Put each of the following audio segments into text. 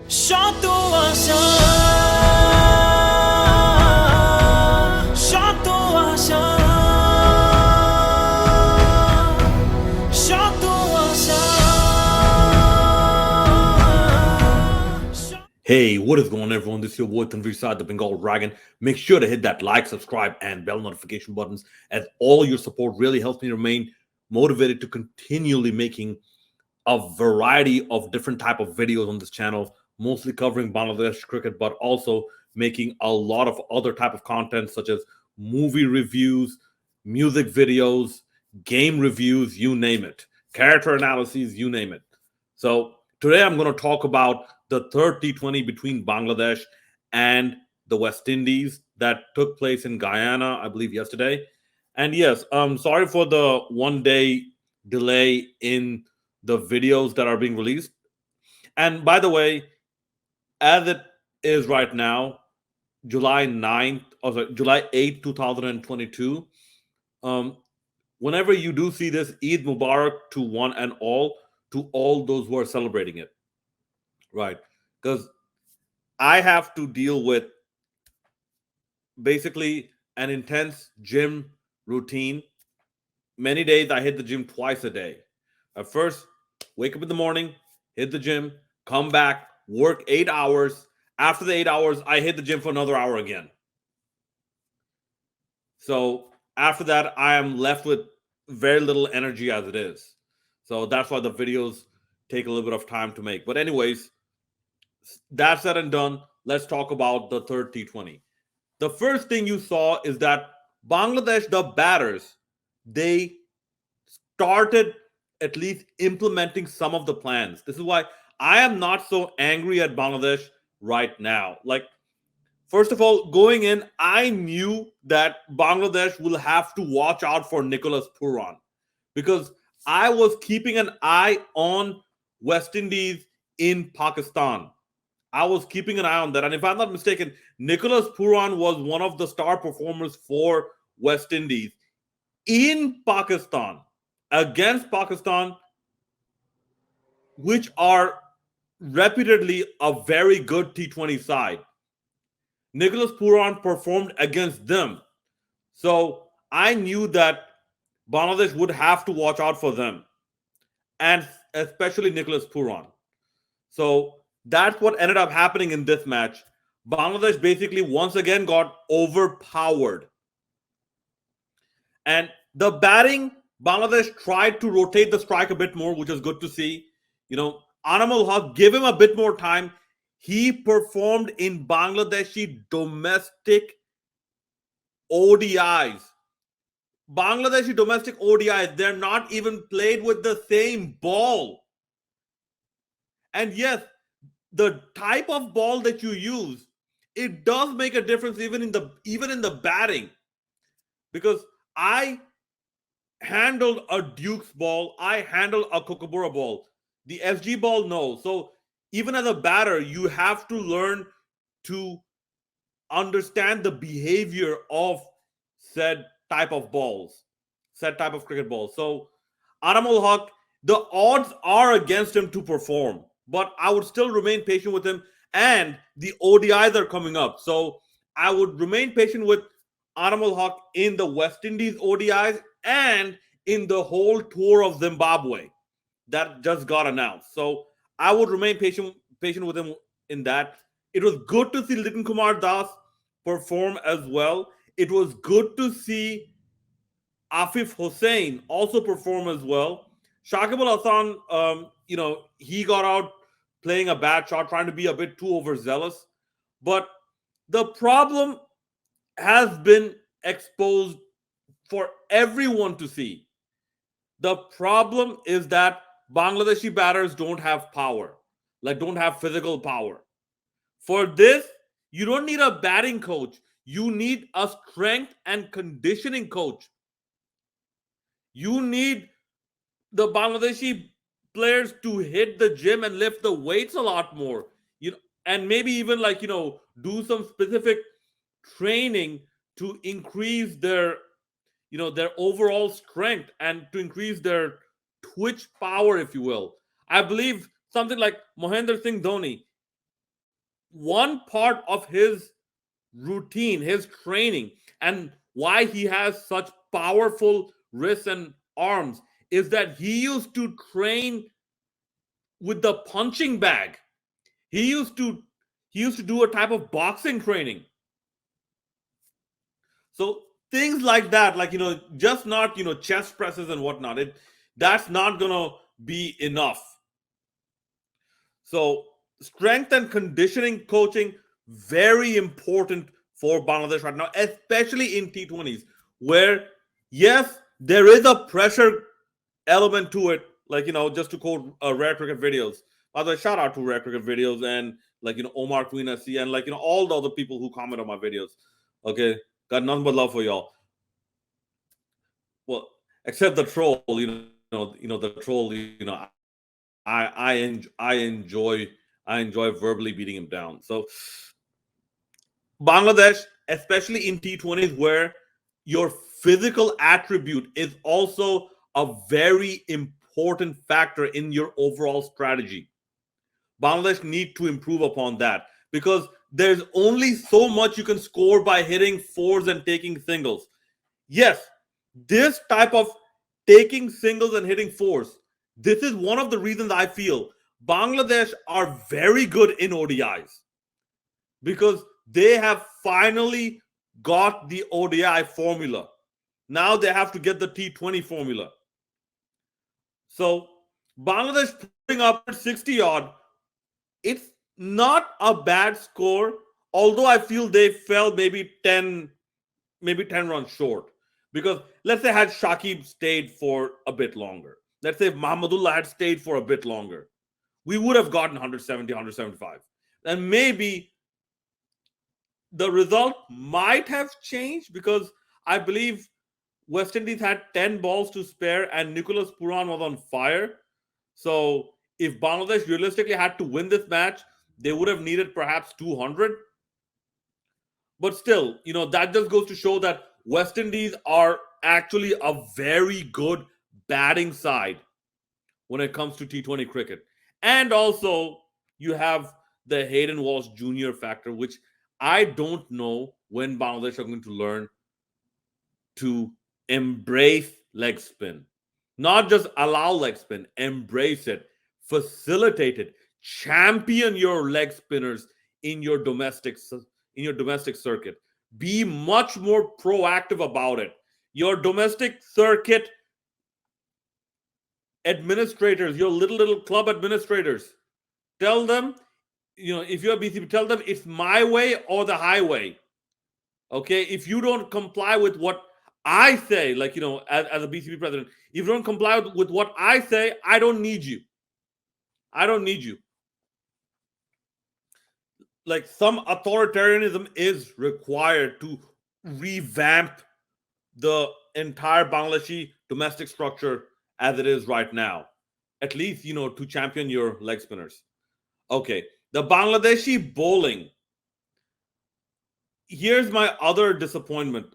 Shantu Asha, Shantu Asha, Shantu Asha. Hey, what is going on, everyone? This is your boy Tanvir Saad, the Bengal Dragon. Make sure to hit that like, subscribe, and bell notification buttons, as all your support really helps me remain motivated to continually making a variety of different type of videos on this channel, mostly covering Bangladesh cricket, but also making a lot of other type of content such as movie reviews, music videos, game reviews, you name it, character analyses, you name it. So today I'm going to talk about the third T20 between Bangladesh and the West Indies that took place in Guyana, I believe, yesterday. And yes, sorry for the 1 day delay in the videos that are being released. And by the way, as it is right now, July 9th, or sorry, July 8th, 2022, um, whenever you do see this, Eid Mubarak to one and all, to all those who are celebrating it, right? Because I have to deal with basically an intense gym routine. Many days I hit the gym twice a day. At first, wake up in the morning, hit the gym, come back, work 8 hours. After the 8 hours, I hit the gym for another hour again. So after that, I am left with very little energy as it is. So that's why the videos take a little bit of time to make. But anyways, that said and done, let's talk about the third T20. The first thing you saw is that Bangladesh, the batters, they started at least implementing some of the plans. This is why I am not so angry at Bangladesh right now. Like, first of all, going in, I knew that Bangladesh will have to watch out for Nicholas Puran because I was keeping an eye on West Indies in Pakistan. I was keeping an eye on that. And if I'm not mistaken, Nicholas Puran was one of the star performers for West Indies in Pakistan, against Pakistan, which are reputedly a very good T20 side. Nicholas Puran performed against them. So I knew that Bangladesh would have to watch out for them, and especially Nicholas Puran. So that's what ended up happening in this match. Bangladesh basically once again got overpowered. And the batting, Bangladesh tried to rotate the strike a bit more, which is good to see. You know, Anamal Haq, give him a bit more time. He performed in Bangladeshi domestic ODIs. Bangladeshi domestic ODIs, they're not even played with the same ball. And yes, the type of ball that you use, it does make a difference even in the batting. Because I handled a Duke's ball, I handled a Kookaburra ball. The SG ball, no. So even as a batter, you have to learn to understand the behavior of said type of balls, said type of cricket balls. So Anamal Haq, the odds are against him to perform, but I would still remain patient with him. And the ODIs are coming up, so I would remain patient with Anamal Haq in the West Indies ODIs and in the whole tour of Zimbabwe that just got announced. So I would remain patient with him in that. It was good to see Litin Kumar Das perform as well. It was good to see Afif Hussain also perform as well. Shakib Al Hasan, he got out playing a bad shot, trying to be a bit too overzealous. But the problem has been exposed for everyone to see. The problem is that Bangladeshi batters don't have power, like don't have physical power. For this, you don't need a batting coach. You need a strength and conditioning coach. You need the Bangladeshi players to hit the gym and lift the weights a lot more. And maybe even do some specific training to increase their overall strength and to increase their twitch power, if you will. I believe something like Mohendra Singh Dhoni, one part of his routine, his training, and why he has such powerful wrists and arms is that he used to train with the punching bag. He used to he used to do a type of boxing training. So things like that, like just not chest presses and whatnot. That's not gonna be enough. So strength and conditioning coaching very important for Bangladesh right now, especially in T20s, where yes, there is a pressure element to it. Like just to quote Rare Cricket Videos. By the way, shout out to Rare Cricket Videos and Omar Queen SC and all the other people who comment on my videos. Okay, got nothing but love for y'all. Well, except the troll, the troll, I enjoy verbally beating him down. So Bangladesh, especially in T20s, where your physical attribute is also a very important factor in your overall strategy. Bangladesh need to improve upon that because there's only so much you can score by hitting fours and taking singles. Yes, this type of taking singles and hitting fours, this is one of the reasons I feel Bangladesh are very good in ODIs because they have finally got the ODI formula. Now they have to get the T20 formula. So Bangladesh putting up at 60 odd, it's not a bad score, although I feel they fell maybe 10 runs short. Because let's say had Shakib stayed for a bit longer. Let's say if Mahmudullah had stayed for a bit longer, we would have gotten 170, 175. And maybe the result might have changed because I believe West Indies had 10 balls to spare and Nicholas Puran was on fire. So if Bangladesh realistically had to win this match, they would have needed perhaps 200. But still, that just goes to show that West Indies are actually a very good batting side when it comes to T20 cricket. And also, you have the Hayden Walsh Jr. factor, which I don't know when Bangladesh are going to learn to embrace leg spin. Not just allow leg spin, embrace it, facilitate it, champion your leg spinners in your domestic circuit. Be much more proactive about it. Your domestic circuit administrators, your little club administrators, tell them, if you're BCP, tell them it's my way or the highway. Okay, if you don't comply with what I say, as a BCP president, if you don't comply with what I say, I don't need you. I don't need you. Like some authoritarianism is required to revamp the entire Bangladeshi domestic structure as it is right now. At least, to champion your leg spinners. Okay, the Bangladeshi bowling. Here's my other disappointment.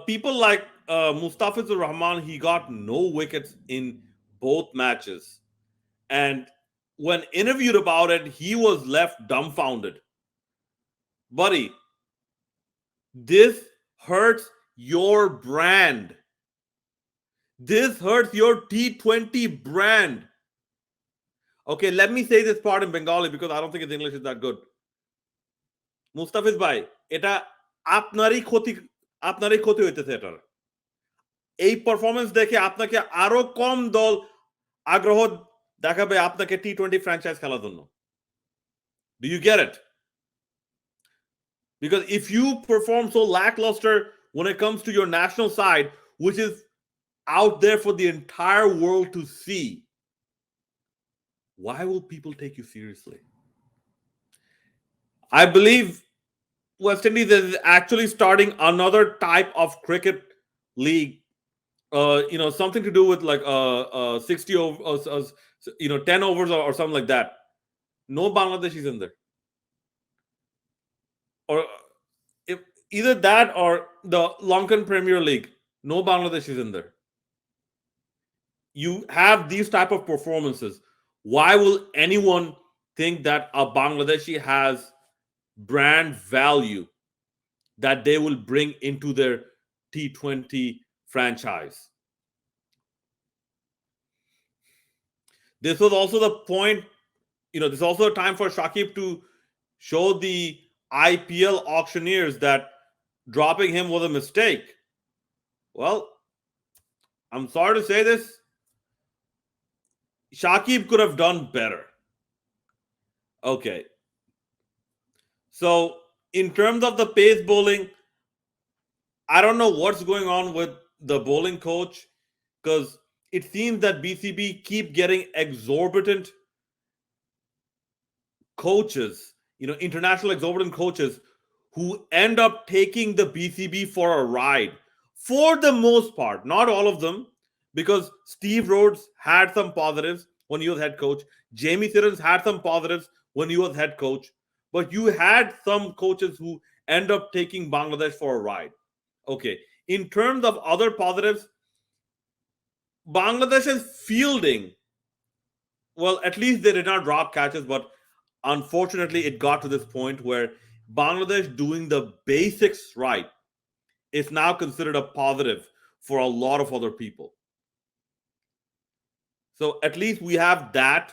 People like Mustafizur Rahman, he got no wickets in both matches. And when interviewed about it, he was left dumbfounded. Buddy, this hurts your brand. This hurts your T20 brand. Okay, let me say this part in Bengali because I don't think his English is that good. Mustafiz ভাই, এটা আপনারই ক্ষতি হইতেছে এটার। এই performance দেখে আপনাকে আরো কম দল আগ্রহ দেখাবে আপনাকে টি20 ফ্র্যাঞ্চাইজ খেলার জন্য। Do you get it? Because if you perform so lackluster when it comes to your national side, which is out there for the entire world to see, why will people take you seriously? I believe West Indies is actually starting another type of cricket league. Something to do with 60 over, 10 overs or something like that. No Bangladeshis in there. Or if either that or the Lankan Premier League, no Bangladeshis in there. You have these type of performances. Why will anyone think that a Bangladeshi has brand value that they will bring into their T20 franchise. This was also the point, this is also a time for Shakib to show the IPL auctioneers that dropping him was a mistake. Well, I'm sorry to say this, Shakib could have done better. Okay. So, in terms of the pace bowling, I don't know what's going on with the bowling coach, because it seems that BCB keep getting exorbitant coaches, international exorbitant coaches who end up taking the BCB for a ride for the most part, not all of them, because Steve Rhodes had some positives when he was head coach. Jamie Sirens had some positives when he was head coach, but you had some coaches who end up taking Bangladesh for a ride. Okay. In terms of other positives, Bangladesh's fielding, well, at least they did not drop catches, but unfortunately, it got to this point where Bangladesh doing the basics right is now considered a positive for a lot of other people. So at least we have that.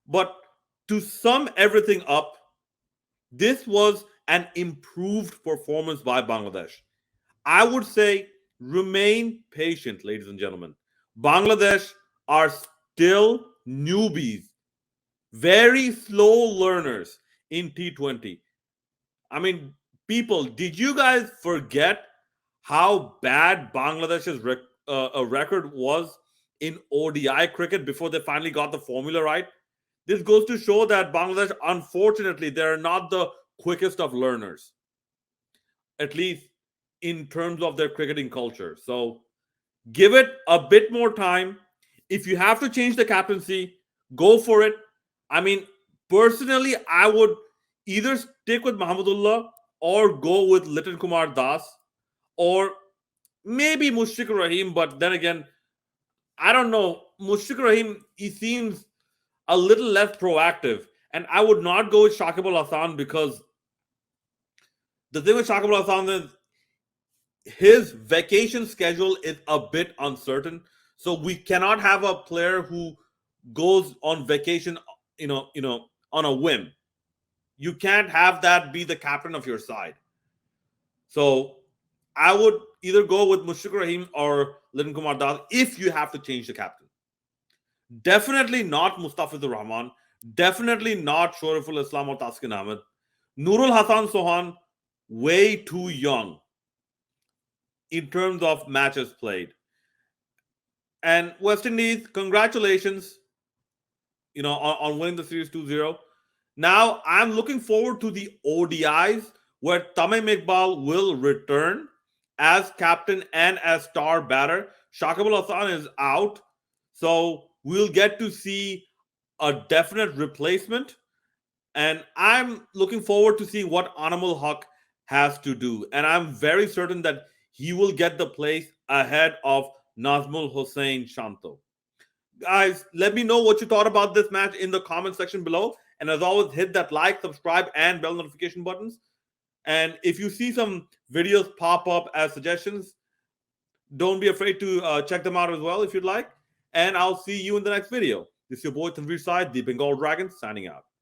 But to sum everything up, this was an improved performance by Bangladesh. I would say remain patient, ladies and gentlemen. Bangladesh are still newbies, very slow learners in T20. I mean, people, did you guys forget how bad Bangladesh's record was in ODI cricket before they finally got the formula right? This goes to show that Bangladesh, unfortunately, they're not the quickest of learners, at least in terms of their cricketing culture. So give it a bit more time. If you have to change the captaincy, go for it. I mean, personally, I would either stick with Mahmudullah or go with Litan Kumar Das or maybe Mushfiqur Rahim. But then again, I don't know. Mushfiqur Rahim, he seems a little less proactive. And I would not go with Shakib Al Hasan, because the thing with Shakib Al Hasan is his vacation schedule is a bit uncertain. So we cannot have a player who goes on vacation, on a whim. You can't have that be the captain of your side. So I would either go with Mushfiqur Rahim or Litan Kumar Das if you have to change the captain. Definitely not Mustafizur Rahman. Definitely not Shoriful Islam or Taskin Ahmed. Nurul Hassan Sohan, way too young in terms of matches played. And West Indies, congratulations, on winning the series 2-0. Now I'm looking forward to the ODIs where Tamim Iqbal will return as captain and as star batter. Shakib Al Hasan is out, so we'll get to see a definite replacement. And I'm looking forward to see what Anamul Haq has to do. And I'm very certain that he will get the place ahead of Nazmul Hussain Shanto. Guys, let me know what you thought about this match in the comment section below. And as always, hit that like, subscribe, and bell notification buttons. And if you see some videos pop up as suggestions, don't be afraid to check them out as well if you'd like. And I'll see you in the next video. This is your boy Tanveer Said, the Bengal Dragon, signing out.